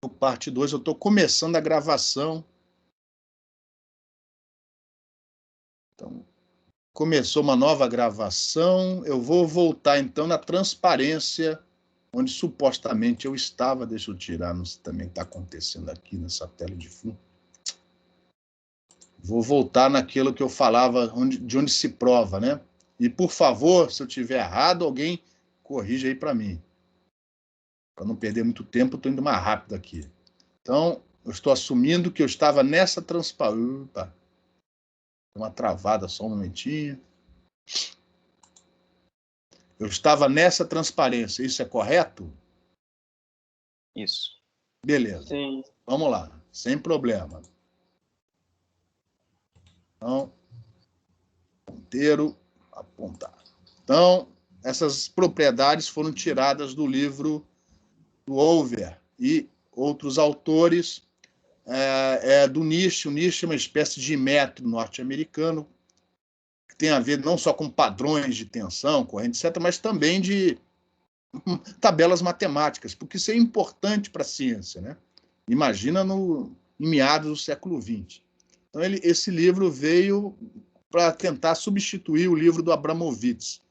parte 2, eu estou começando a gravação. Então, começou uma nova gravação. Eu vou voltar, então, na transparência, onde supostamente eu estava. Deixa eu tirar, não sei também está acontecendo aqui nessa tela de fundo. Vou voltar naquilo que eu falava, de onde se prova, né? E, por favor, se eu tiver errado, alguém corrija aí para mim. Para não perder muito tempo, estou indo mais rápido aqui. Então, eu estou assumindo que eu estava nessa transparência. Opa, uma travada, só um momentinho. Eu estava nessa transparência, isso é correto? Isso. Beleza. Sim. Vamos lá, sem problema. Então, ponteiro, apontar. Então, essas propriedades foram tiradas do livro do Over e outros autores do Nietzsche. O Nietzsche é uma espécie de método norte-americano que tem a ver não só com padrões de tensão, corrente, etc., mas também de tabelas matemáticas, porque isso é importante para a ciência, né? Imagina em meados do século XX. Então, esse livro veio para tentar substituir o livro do Abramovitz,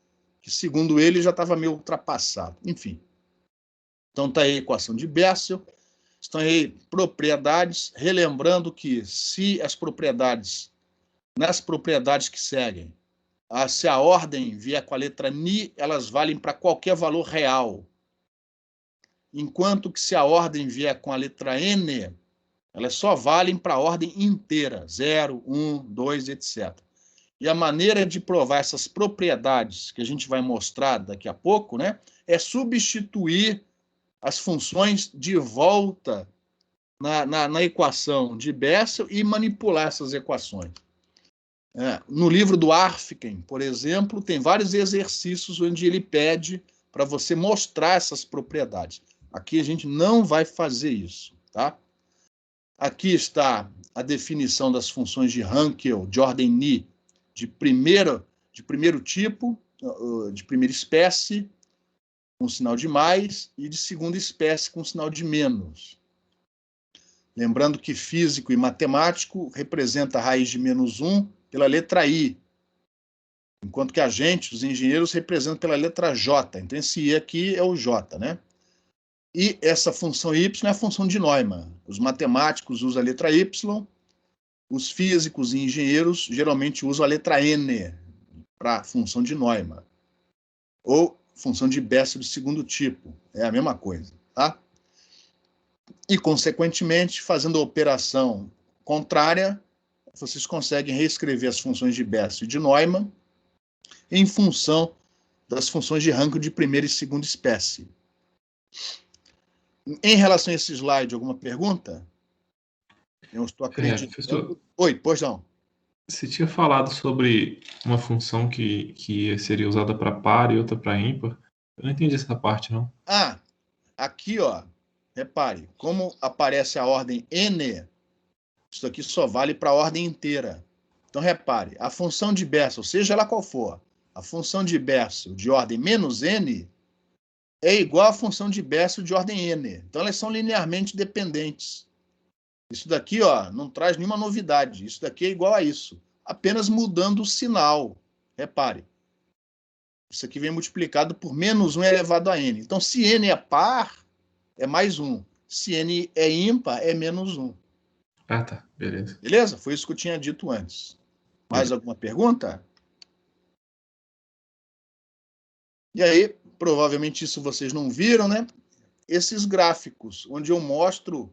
que, segundo ele, já estava meio ultrapassado. Enfim. Então, está aí a equação de Bessel, estão aí propriedades, relembrando que se as propriedades, nas propriedades que seguem, se a ordem vier com a letra ni, elas valem para qualquer valor real. Enquanto que se a ordem vier com a letra n, elas só valem para a ordem inteira, 0, 1, 2, etc. E a maneira de provar essas propriedades, que a gente vai mostrar daqui a pouco, né, é substituir as funções de volta na equação de Bessel e manipular essas equações. No livro do Arfken, por exemplo, tem vários exercícios onde ele pede para você mostrar essas propriedades. Aqui a gente não vai fazer isso, tá? Aqui está a definição das funções de Hankel, de ordem Ni, de primeiro tipo, de primeira espécie, com sinal de mais, e de segunda espécie, com sinal de menos. Lembrando que físico e matemático representa a raiz de -1 pela letra I, enquanto que a gente, os engenheiros, representam pela letra J. Então, esse I aqui é o J, né? E essa função y é a função de Neumann. Os matemáticos usam a letra y, os físicos e engenheiros geralmente usam a letra n para a função de Neumann. Ou função de Bessel de segundo tipo. É a mesma coisa, tá? E, consequentemente, fazendo a operação contrária, vocês conseguem reescrever as funções de Bessel e de Neumann em função das funções de Hankel de primeira e segunda espécie. Em relação a esse slide, alguma pergunta? Eu estou acreditando. Professor, Oi, pois não. você tinha falado sobre uma função que seria usada para par e outra para ímpar. Eu não entendi essa parte, não. Aqui, ó, repare, como aparece a ordem n, isso aqui só vale para a ordem inteira. Então, repare, a função de Bessel, seja ela qual for, a função de Bessel de ordem -n é igual à função de Bessel de ordem n. Então, elas são linearmente dependentes. Isso daqui, ó, não traz nenhuma novidade. Isso daqui é igual a isso, apenas mudando o sinal. Repare. Isso aqui vem multiplicado por -1 elevado a n. Então, se n é par, é mais 1. Se n é ímpar, é -1. Ah, tá. Beleza. Beleza? Foi isso que eu tinha dito antes. Mais alguma pergunta? E aí, provavelmente isso vocês não viram, né? Esses gráficos, onde eu mostro,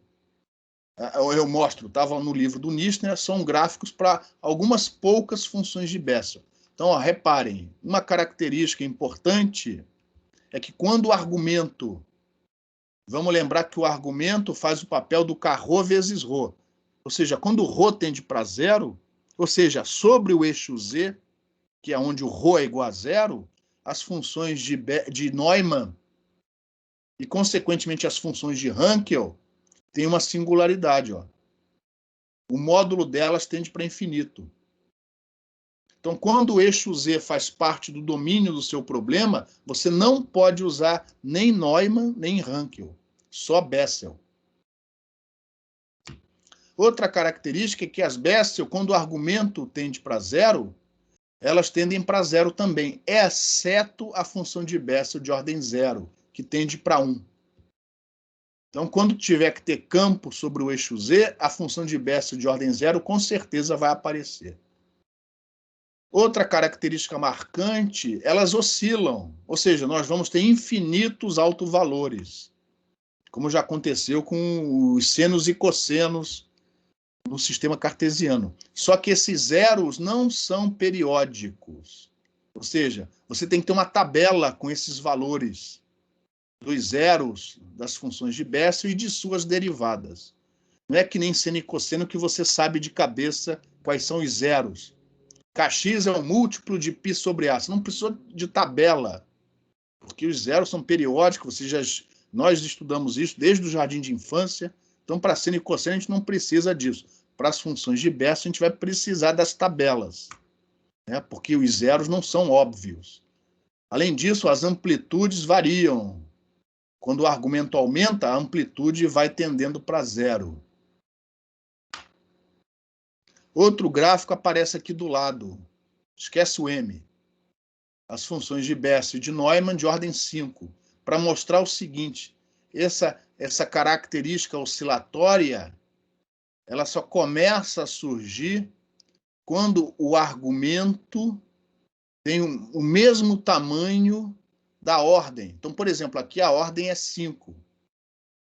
estava no livro do Nietzsche, né? São gráficos para algumas poucas funções de Bessel. Então, ó, reparem, uma característica importante é que quando o argumento, vamos lembrar que o argumento faz o papel do Carrô vezes Rho. Ou seja, quando o Rho tende para zero, ou seja, sobre o eixo Z, que é onde o Rho é igual a zero, as funções de Neumann e, consequentemente, as funções de Hankel têm uma singularidade. Ó. O módulo delas tende para infinito. Então, quando o eixo Z faz parte do domínio do seu problema, você não pode usar nem Neumann nem Hankel, só Bessel. Outra característica é que as Bessel, quando o argumento tende para zero, elas tendem para zero também, exceto a função de Bessel de ordem zero, que tende para 1. Então, quando tiver que ter campo sobre o eixo Z, a função de Bessel de ordem zero com certeza vai aparecer. Outra característica marcante, elas oscilam, ou seja, nós vamos ter infinitos autovalores, como já aconteceu com os senos e cossenos no sistema cartesiano. Só que esses zeros não são periódicos. Ou seja, você tem que ter uma tabela com esses valores dos zeros das funções de Bessel e de suas derivadas. Não é que nem seno e cosseno que você sabe de cabeça quais são os zeros. Kx é um múltiplo de π sobre A. Você não precisa de tabela, porque os zeros são periódicos. Nós estudamos isso desde o jardim de infância. Então, para seno e cosseno, a gente não precisa disso. Para as funções de Bessel, a gente vai precisar das tabelas, né? Porque os zeros não são óbvios. Além disso, as amplitudes variam. Quando o argumento aumenta, a amplitude vai tendendo para zero. Outro gráfico aparece aqui do lado. Esquece o M. As funções de Bessel e de Neumann de ordem 5. Para mostrar o seguinte, essa característica oscilatória, ela só começa a surgir quando o argumento tem o mesmo tamanho da ordem. Então, por exemplo, aqui a ordem é 5.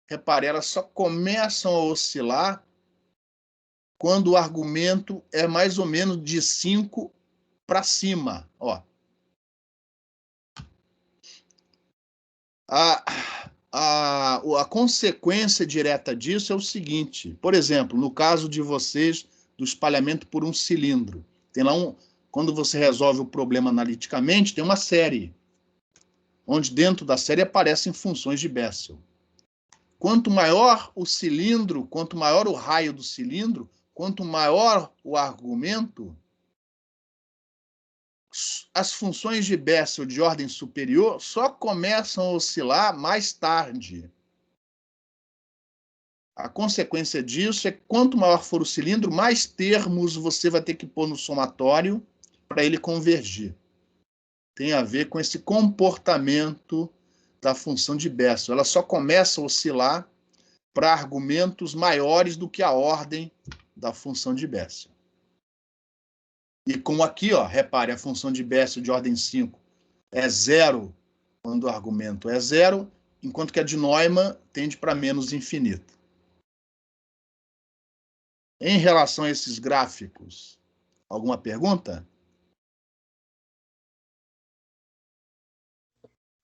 Repare, elas só começam a oscilar quando o argumento é mais ou menos de 5 para cima. Ó. A consequência direta disso é o seguinte. Por exemplo, no caso de vocês, do espalhamento por um cilindro. Tem lá quando você resolve o problema analiticamente, tem uma série, onde dentro da série aparecem funções de Bessel. Quanto maior o cilindro, quanto maior o raio do cilindro, quanto maior o argumento, as funções de Bessel de ordem superior só começam a oscilar mais tarde. A consequência disso é que quanto maior for o cilindro, mais termos você vai ter que pôr no somatório para ele convergir. Tem a ver com esse comportamento da função de Bessel. Ela só começa a oscilar para argumentos maiores do que a ordem da função de Bessel. E como aqui, ó, repare, a função de Bessel de ordem 5 é zero quando o argumento é zero, enquanto que a de Neumann tende para menos infinito. Em relação a esses gráficos, alguma pergunta?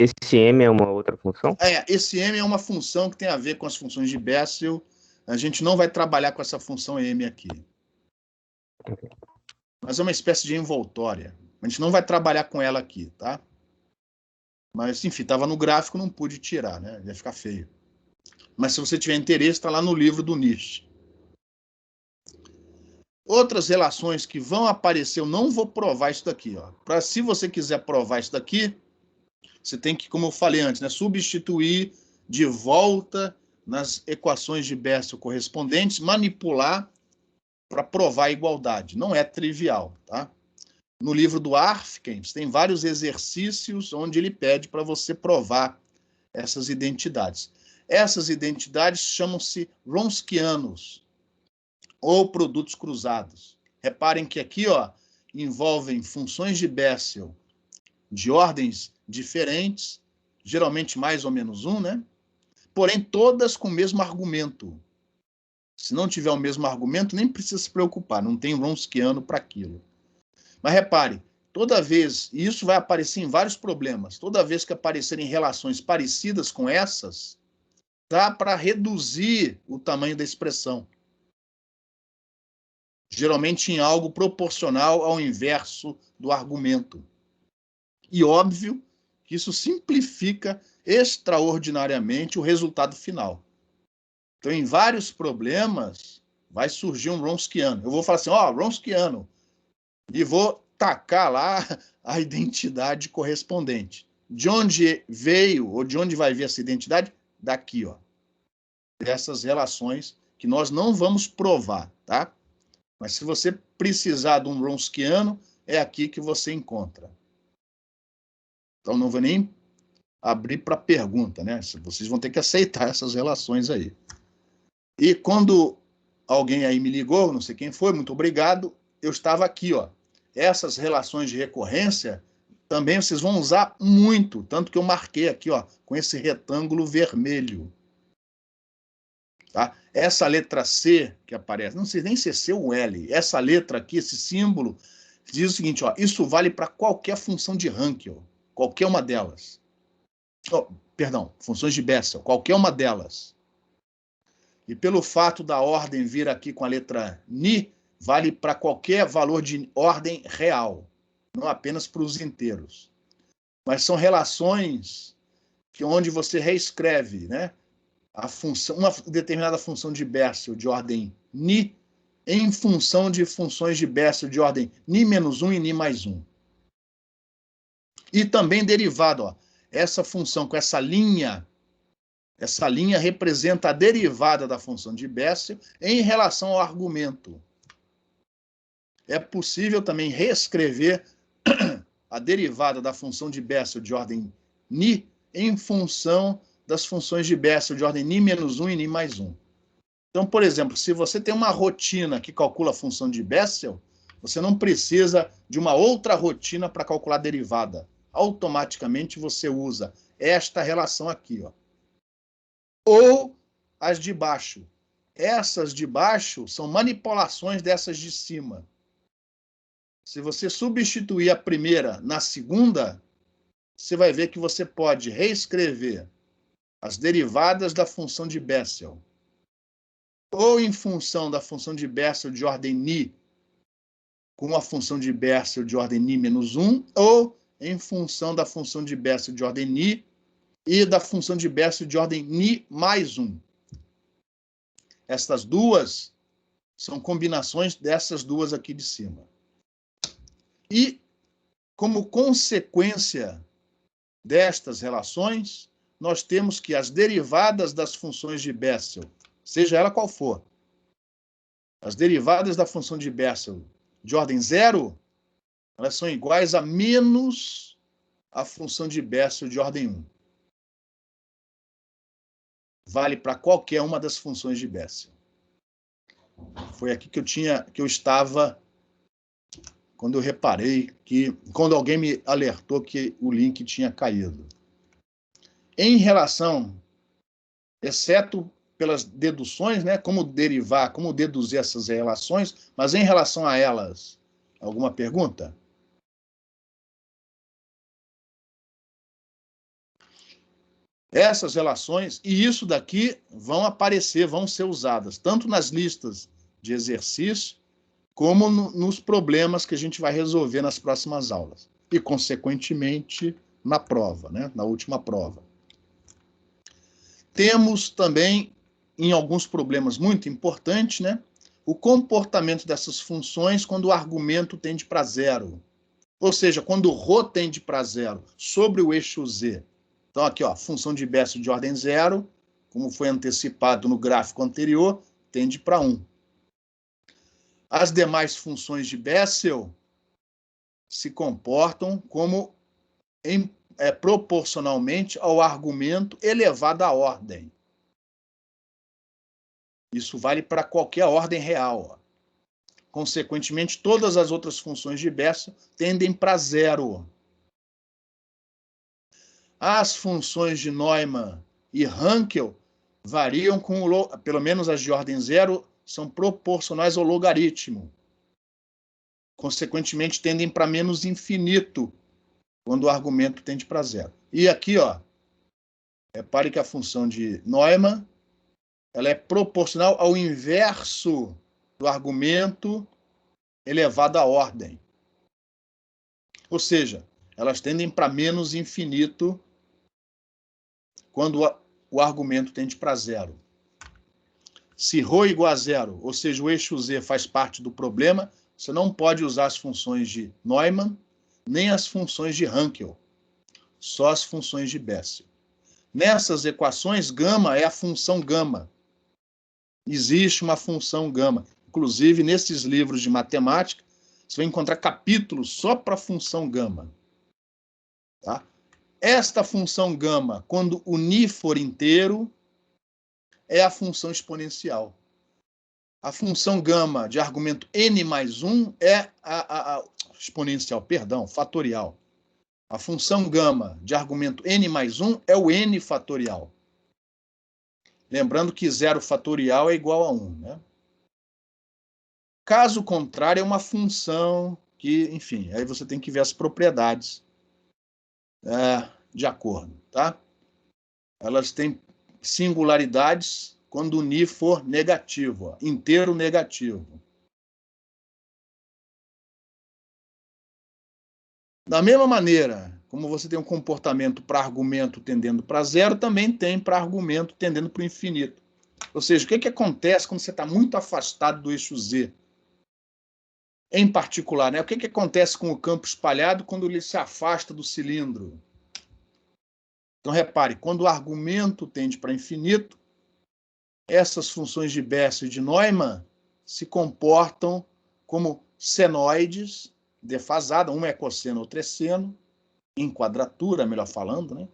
Esse M é uma outra função? Esse M é uma função que tem a ver com as funções de Bessel. A gente não vai trabalhar com essa função M aqui. Mas é uma espécie de envoltória. A gente não vai trabalhar com ela aqui, tá? Mas, enfim, estava no gráfico, não pude tirar, né? Ia ficar feio. Mas se você tiver interesse, está lá no livro do Nietzsche. Outras relações que vão aparecer, eu não vou provar isso daqui, ó. Se você quiser provar isso daqui, você tem que, como eu falei antes, né, substituir de volta nas equações de Bessel correspondentes, manipular para provar a igualdade. Não é trivial, tá? No livro do Arfkens tem vários exercícios onde ele pede para você provar essas identidades. Essas identidades chamam-se Wronskianos, ou produtos cruzados. Reparem que aqui, ó, envolvem funções de Bessel de ordens diferentes, geralmente mais ou menos 1, né? Porém, todas com o mesmo argumento. Se não tiver o mesmo argumento, nem precisa se preocupar, não tem Wronskiano para aquilo. Mas repare, toda vez, e isso vai aparecer em vários problemas, toda vez que aparecerem relações parecidas com essas, dá para reduzir o tamanho da expressão. Geralmente em algo proporcional ao inverso do argumento. E óbvio que isso simplifica extraordinariamente o resultado final. Então, em vários problemas, vai surgir um Wronskiano. Eu vou falar assim, ó, Wronskiano, e vou tacar lá a identidade correspondente. De onde veio, ou de onde vai vir essa identidade? Daqui, ó. Dessas relações que nós não vamos provar, tá? Mas se você precisar de um Wronskiano, é aqui que você encontra. Então, não vou nem abrir para pergunta, né? Vocês vão ter que aceitar essas relações aí. E quando alguém aí me ligou, não sei quem foi, muito obrigado, eu estava aqui, ó. Essas relações de recorrência também vocês vão usar muito, tanto que eu marquei aqui, ó, com esse retângulo vermelho. Tá? Essa letra C que aparece, não sei nem se é C ou L, essa letra aqui, esse símbolo, diz o seguinte, ó, isso vale para qualquer função de Hankel, qualquer uma delas. Oh, perdão, funções de Bessel, qualquer uma delas. E pelo fato da ordem vir aqui com a letra Ni, vale para qualquer valor de ordem real, não apenas para os inteiros. Mas são relações que onde você reescreve, né, a função, uma determinada função de Bessel de ordem Ni em função de funções de Bessel de ordem Ni menos 1 e Ni mais 1. E também derivado, ó, essa função com essa linha representa a derivada da função de Bessel em relação ao argumento. É possível também reescrever a derivada da função de Bessel de ordem Ni em função das funções de Bessel de ordem Ni menos 1 e Ni mais 1. Então, por exemplo, se você tem uma rotina que calcula a função de Bessel, você não precisa de uma outra rotina para calcular a derivada. Automaticamente você usa esta relação aqui, ó. Ou as de baixo. Essas de baixo são manipulações dessas de cima. Se você substituir a primeira na segunda, você vai ver que você pode reescrever as derivadas da função de Bessel, ou em função da função de Bessel de ordem Ni, com a função de Bessel de ordem Ni menos 1, ou em função da função de Bessel de ordem Ni e da função de Bessel de ordem Ni mais 1. Estas duas são combinações dessas duas aqui de cima. E, como consequência destas relações, nós temos que as derivadas das funções de Bessel, seja ela qual for, as derivadas da função de Bessel de ordem 0, elas são iguais a menos a função de Bessel de ordem 1. Vale para qualquer uma das funções de Bessel. Foi aqui que eu estava quando eu reparei que, quando alguém me alertou que o link tinha caído. Em relação, exceto pelas deduções, né, como derivar, como deduzir essas relações, mas em relação a elas, alguma pergunta? Essas relações, e isso daqui vão aparecer, vão ser usadas, tanto nas listas de exercício, como nos problemas que a gente vai resolver nas próximas aulas. E, consequentemente, na prova, né? Na última prova. Temos também, em alguns problemas muito importantes, né, o comportamento dessas funções quando o argumento tende para zero. Ou seja, quando o ρ tende para zero sobre o eixo z. Então, aqui, ó, função de Bessel de ordem 0, como foi antecipado no gráfico anterior, tende para 1. As demais funções de Bessel se comportam como proporcionalmente ao argumento elevado à ordem. Isso vale para qualquer ordem real. Ó. Consequentemente, todas as outras funções de Bessel tendem para 0. As funções de Neumann e Hankel variam pelo menos as de ordem 0, são proporcionais ao logaritmo. Consequentemente, tendem para menos infinito, quando o argumento tende para 0. E aqui, ó, repare que a função de Neumann ela é proporcional ao inverso do argumento elevado à ordem. Ou seja, elas tendem para menos infinito quando o argumento tende para 0. Se ρ igual a 0, ou seja, o eixo z faz parte do problema, você não pode usar as funções de Neumann, nem as funções de Hankel, só as funções de Bessel. Nessas equações, gama é a função gama. existe uma função gama. Inclusive, nesses livros de matemática, você vai encontrar capítulos só para a função gama. Tá? Esta função gama, quando o ni for inteiro, é a função exponencial. A função gama de argumento n mais 1 é a exponencial, perdão, fatorial. A função gama de argumento n mais 1 é o n fatorial. Lembrando que 0 fatorial é igual a 1, né? Caso contrário, é uma função que, enfim, aí você tem que ver as propriedades de acordo, tá? Elas têm singularidades quando o ni for negativo, ó, inteiro negativo. Da mesma maneira, como você tem um comportamento para argumento tendendo para zero, também tem para argumento tendendo para o infinito. Ou seja, o que acontece quando você está muito afastado do eixo Z? Em particular, né? O que acontece com o campo espalhado quando ele se afasta do cilindro? Então, repare, quando o argumento tende para infinito, essas funções de Bessel e de Neumann se comportam como senoides, defasada, uma é cosseno, outra é seno, em quadratura, melhor falando, né?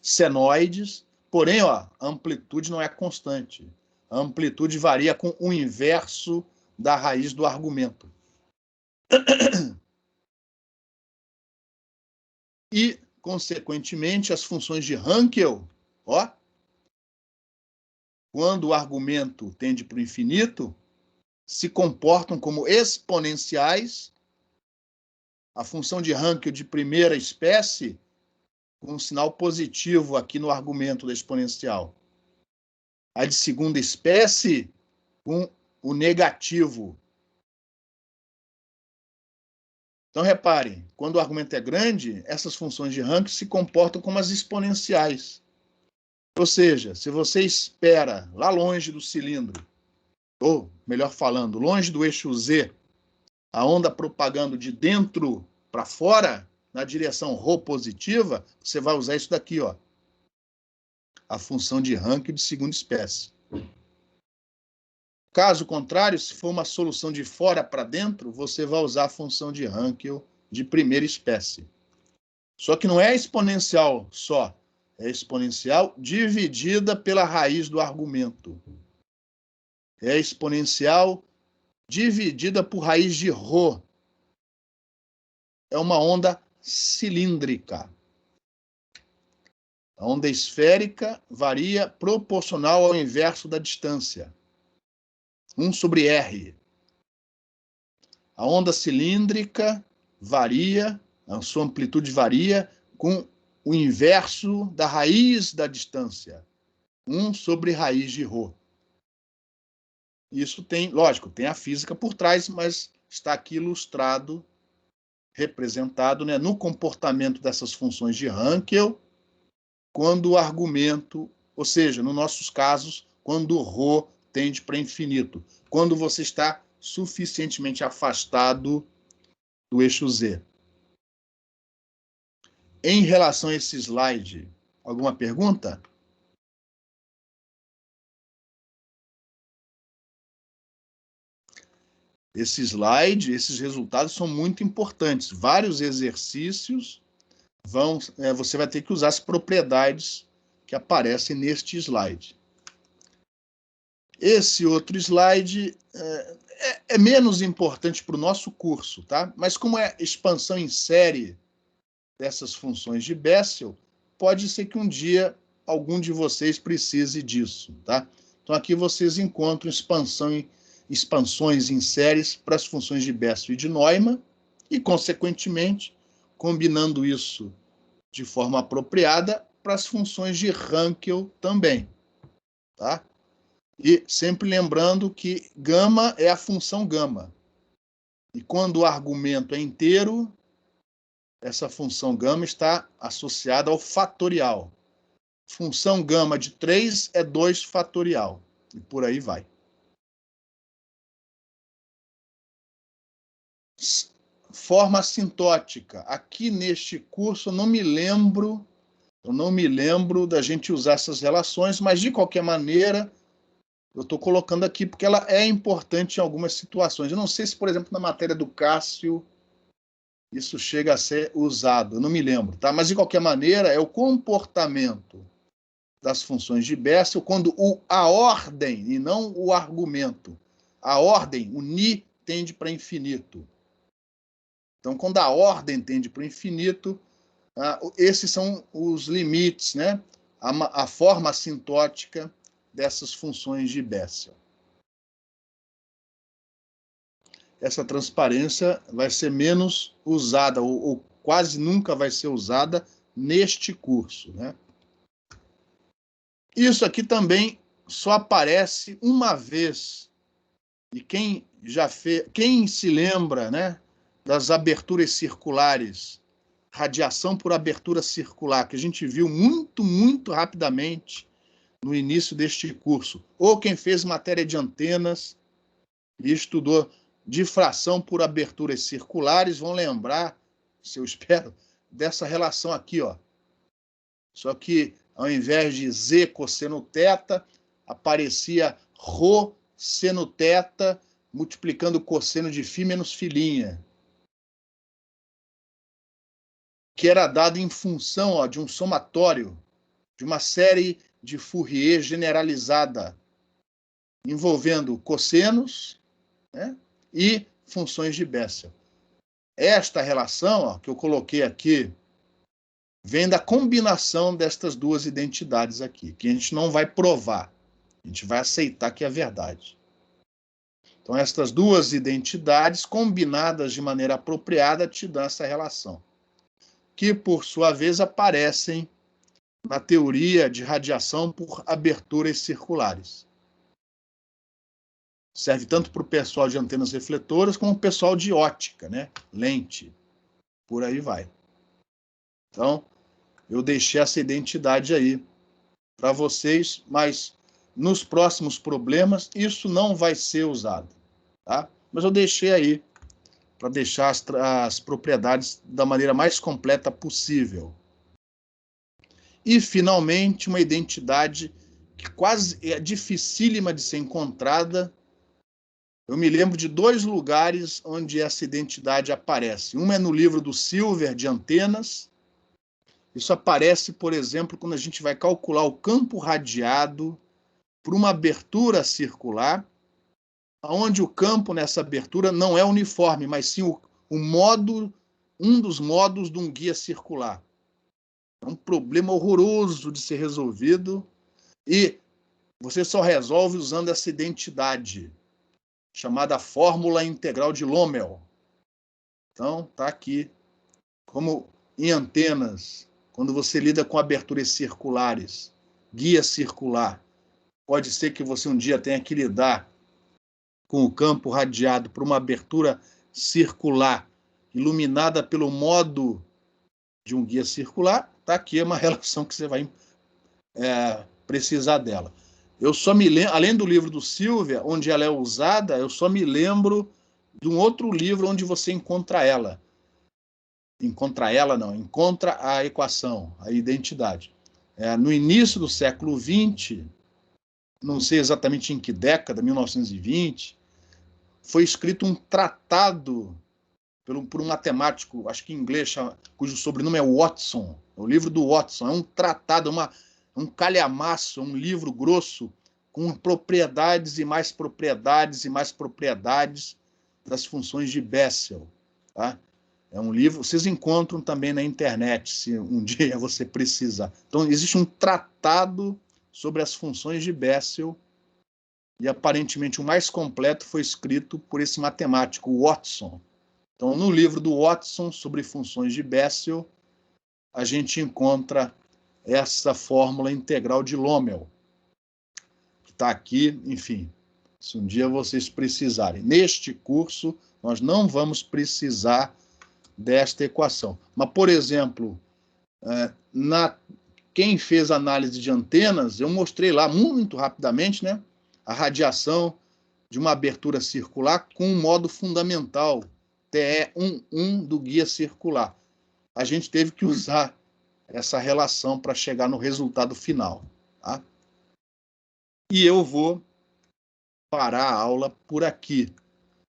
Senoides, porém, ó, a amplitude não é constante. A amplitude varia com o inverso da raiz do argumento. E, consequentemente, as funções de Hankel, ó, quando o argumento tende para o infinito, se comportam como exponenciais. A função de Hankel de primeira espécie, com um sinal positivo aqui no argumento da exponencial. A de segunda espécie, com o negativo. Então, reparem, quando o argumento é grande, essas funções de Hankel se comportam como as exponenciais. Ou seja, se você espera lá longe do cilindro, ou, melhor falando, longe do eixo Z, a onda propagando de dentro para fora, na direção ρ positiva, você vai usar isso daqui, ó, a função de Hankel de segunda espécie. Caso contrário, se for uma solução de fora para dentro, você vai usar a função de Hankel de primeira espécie. Só que não é exponencial só, é exponencial dividida pela raiz do argumento. É exponencial dividida por raiz de ρ. É uma onda cilíndrica. A onda esférica varia proporcional ao inverso da distância. 1 sobre R. A onda cilíndrica varia, a sua amplitude varia com o inverso da raiz da distância. 1 sobre raiz de ρ. Isso tem, lógico, tem a física por trás, mas está aqui ilustrado, representado, né, no comportamento dessas funções de Hankel, quando o argumento, ou seja, nos nossos casos, quando o ρ tende para infinito, quando você está suficientemente afastado do eixo Z. Em relação a esse slide, alguma pergunta? Esse slide, esses resultados são muito importantes. Vários exercícios você vai ter que usar as propriedades que aparecem neste slide. Esse outro slide é menos importante para o nosso curso, tá? Mas como é expansão em série dessas funções de Bessel, pode ser que um dia algum de vocês precise disso, tá? Então aqui vocês encontram expansões em séries para as funções de Bessel e de Neumann e, consequentemente, combinando isso de forma apropriada para as funções de Hankel também, tá? E sempre lembrando que gama é a função gama. E quando o argumento é inteiro, essa função gama está associada ao fatorial. Função gama de 3 é 2 fatorial. E por aí vai. Forma assintótica. Aqui neste curso eu não me lembro da gente usar essas relações, mas de qualquer maneira, Eu estou colocando aqui porque ela é importante em algumas situações. Eu não sei se, por exemplo, na matéria do Cássio, isso chega a ser usado, eu não me lembro, tá? Mas, de qualquer maneira, é o comportamento das funções de Bessel quando a ordem, e não o argumento, a ordem, o ni, tende para infinito. Então, quando a ordem tende para o infinito, esses são os limites, né? A forma assintótica dessas funções de Bessel. Essa transparência vai ser menos usada, ou quase nunca vai ser usada neste curso, né? Isso aqui também só aparece uma vez. E quem se lembra, né, das aberturas circulares, radiação por abertura circular, que a gente viu muito, muito rapidamente no início deste curso, ou quem fez matéria de antenas e estudou difração por aberturas circulares, vão lembrar, se eu espero, dessa relação aqui, ó. Só que, ao invés de Z cosseno θ, aparecia Rho seno θ, multiplicando o cosseno de φ menos φ', que era dado em função, ó, de um somatório, de uma série de Fourier generalizada, envolvendo cossenos, né, e funções de Bessel. Esta relação, ó, que eu coloquei aqui, vem da combinação destas duas identidades aqui, que a gente não vai provar, a gente vai aceitar que é verdade. Então, estas duas identidades, combinadas de maneira apropriada, te dão essa relação, que, por sua vez, aparecem na teoria de radiação por aberturas circulares. Serve tanto para o pessoal de antenas refletoras como o pessoal de ótica, né? Lente. Por aí vai. Então, eu deixei essa identidade aí para vocês, mas nos próximos problemas isso não vai ser usado, tá? Mas eu deixei aí para deixar as propriedades da maneira mais completa possível. E, finalmente, uma identidade que quase é dificílima de ser encontrada. Eu me lembro de 2 lugares onde essa identidade aparece. Uma é no livro do Silver, de antenas. Isso aparece, por exemplo, quando a gente vai calcular o campo radiado por uma abertura circular, onde o campo nessa abertura não é uniforme, mas sim um dos modos de um guia circular. É um problema horroroso de ser resolvido e você só resolve usando essa identidade, chamada fórmula integral de Lommel. Então, está aqui. Como em antenas, quando você lida com aberturas circulares, guia circular, pode ser que você um dia tenha que lidar com o campo radiado por uma abertura circular, iluminada pelo modo de um guia circular. Está aqui uma relação que você vai precisar dela. Eu só me lembro, além do livro do Silvia, onde ela é usada, eu só me lembro de um outro livro onde você encontra ela. Encontra a equação, a identidade. No início do século XX, não sei exatamente em que década, 1920, foi escrito um tratado por um matemático, acho que em inglês, cujo sobrenome é Watson. É o livro do Watson. É um tratado, um calhamaço, um livro grosso, com propriedades e mais propriedades e mais propriedades das funções de Bessel. Tá? É um livro, vocês encontram também na internet, se um dia você precisar. Então, existe um tratado sobre as funções de Bessel, e aparentemente o mais completo foi escrito por esse matemático, Watson. Então, no livro do Watson, sobre funções de Bessel, a gente encontra essa fórmula integral de Lommel, que está aqui, enfim, se um dia vocês precisarem. Neste curso, nós não vamos precisar desta equação. Mas, por exemplo, quem fez análise de antenas, eu mostrei lá muito rapidamente, né, a radiação de uma abertura circular com um modo fundamental, TE11 do guia circular. A gente teve que usar essa relação para chegar no resultado final. Tá? E eu vou parar a aula por aqui.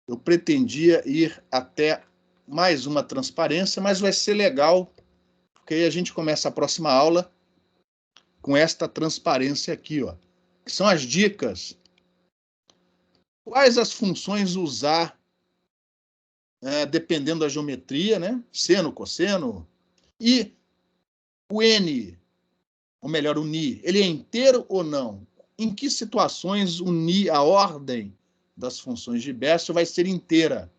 Eu pretendia ir até mais uma transparência, mas vai ser legal, porque aí a gente começa a próxima aula com esta transparência aqui, ó, que são as dicas. Quais as funções usar, dependendo da geometria, né? Seno, cosseno. E o N, ou melhor, o Ni, ele é inteiro ou não? Em que situações o Ni, a ordem das funções de Bessel vai ser inteira?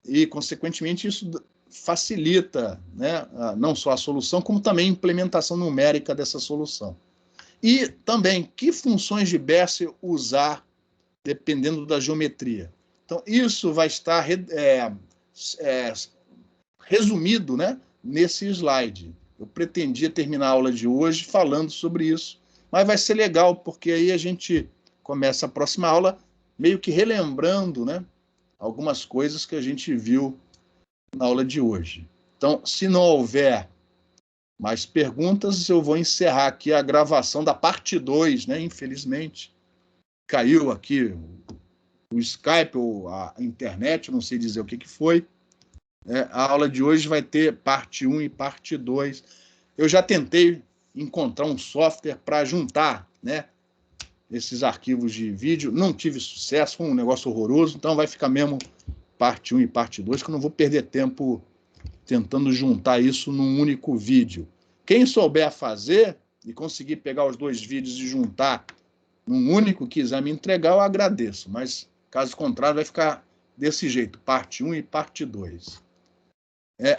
E, consequentemente, isso facilita, né, não só a solução, como também a implementação numérica dessa solução. E também, que funções de Bessel usar dependendo da geometria? Então, isso vai estar resumido, né, nesse slide. Eu pretendia terminar a aula de hoje falando sobre isso, mas vai ser legal, porque aí a gente começa a próxima aula meio que relembrando, né, algumas coisas que a gente viu na aula de hoje. Então, se não houver mais perguntas, eu vou encerrar aqui a gravação da parte 2, né? Infelizmente, caiu aqui o Skype ou a internet, não sei dizer o que foi. A aula de hoje vai ter parte 1 e parte 2. Eu já tentei encontrar um software para juntar, né, esses arquivos de vídeo, não tive sucesso, foi um negócio horroroso, então vai ficar mesmo parte 1 e parte 2, que eu não vou perder tempo tentando juntar isso num único vídeo. Quem souber fazer e conseguir pegar os 2 vídeos e juntar num único, quiser me entregar, eu agradeço, mas caso contrário vai ficar desse jeito, parte 1 e parte 2.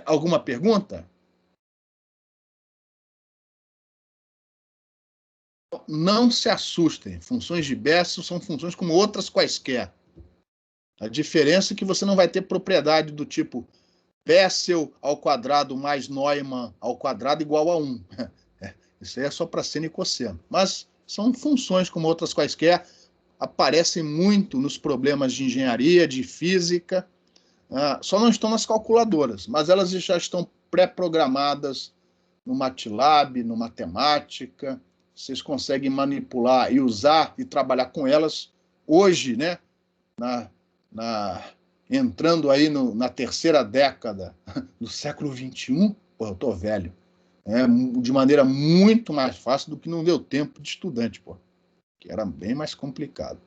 Alguma pergunta? Não se assustem, funções de Bessel são funções como outras quaisquer. A diferença é que você não vai ter propriedade do tipo Bessel ao quadrado mais Neumann ao quadrado igual a 1. Isso aí é só para seno e cosseno. Mas são funções como outras quaisquer, aparecem muito nos problemas de engenharia, de física, só não estão nas calculadoras, mas elas já estão pré-programadas no MATLAB, no Matemática. Vocês conseguem manipular e usar e trabalhar com elas hoje, né? Entrando aí na terceira década do século XXI, pô, eu estou velho, de maneira muito mais fácil do que no meu tempo de estudante, pô, que era bem mais complicado.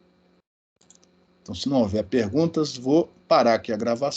Então, se não houver perguntas, vou parar aqui a gravação.